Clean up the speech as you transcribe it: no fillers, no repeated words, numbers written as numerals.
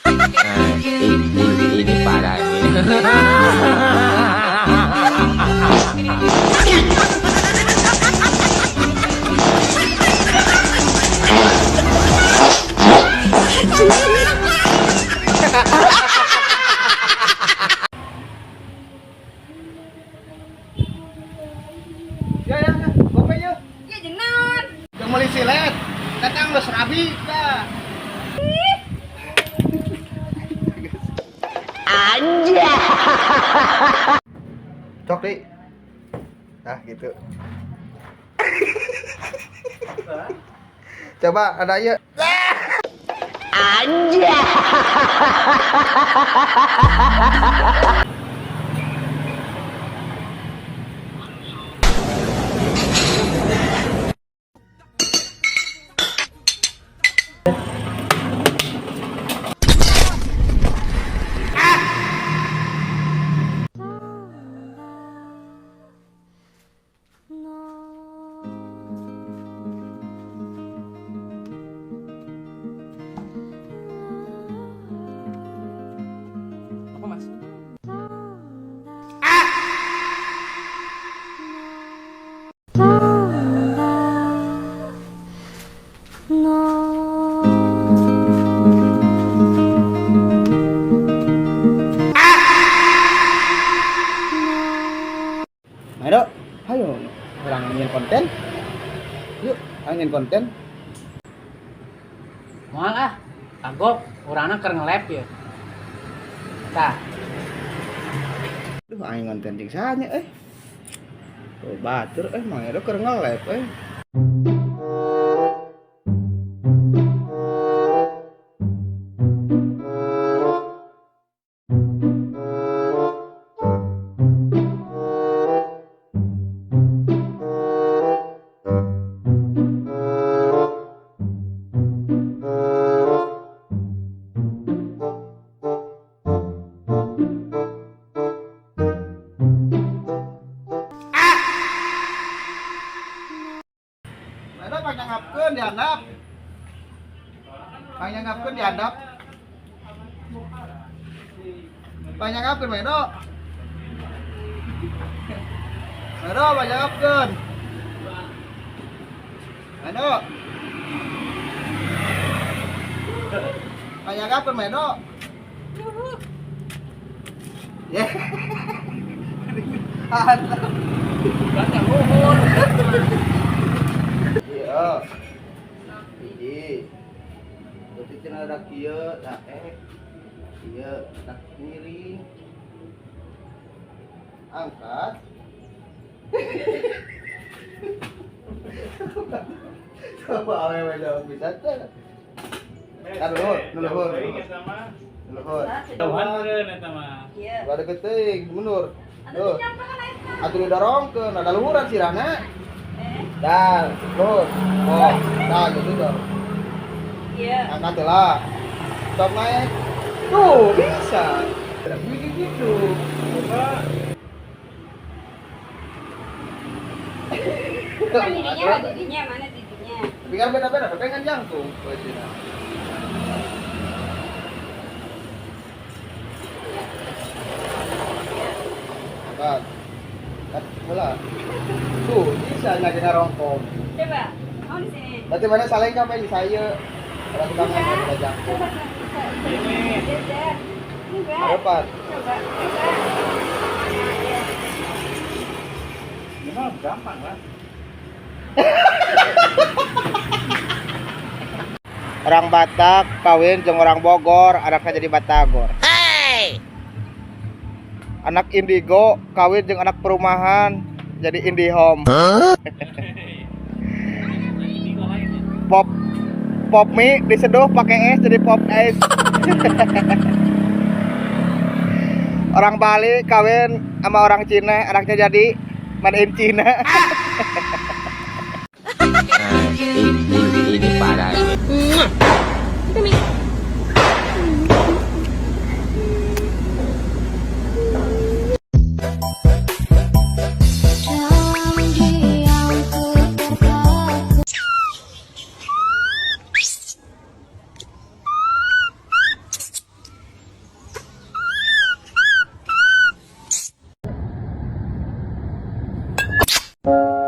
Ini parah ini. Ya, gope ya. Ya jengon. Yang meuli silet, datang geus rabi dah. Aja. Cok deh. Nah, gitu. Coba ada ya. Aja. Apa mas? Ayo, ayo, orang ingin konten. Yuk, ingin konten. Moal ah, kagok, orangnya keur nge-lab ya. Tah, Duh, aing konten cing sanya Oh, batur mah eta keur nge-live Ada panjangapkeun dihandap. Panjangapkeun dihandap. Panjangapkeun Medo. Medo panjangapkeun. Medo. Panjangapkeun Medo. Ya. Handap. banyak luhur. Iya. Jadi, berarti cenah ada kieu, nah kieu tak miring. Angkat. Coba awewe jawab bisa teh. Taruh, nuluhur. Nuluhur. Tuhan meureun eta mah. Iya. Ada geuting, mundur. Anu Tuh. nyampakan ayeuna. Atuh didorongkeun, ada luhuran sirana. Dah, terus. Oh, dah gitu dong. Iya. Angkat lah. Stop naik. Tuh, bisa. Begini gitu. Kan didinya mana didinya? Tapi kan beda-beda, tapi kan jantung. Posisinya. Angkat. Angkat bola. Tuh, bisa nggak kena rongkong. Coba. Mau di sini. Berarti mana saling sampai di saya. Kalau kita nggak ada jantung. Ini. Enggak. Harapan. Coba. Ini mah gampang lah. Orang Batak kawin jeung orang Bogor, anaknya jadi Batagor. Hey. Anak Indigo kawin jeung anak perumahan jadi Indihome. Pop Pop mie diseduh pakai es jadi pop es. Orang Bali kawin sama orang Cina, anaknya jadi made in Cina. Ini parah ini. Nah,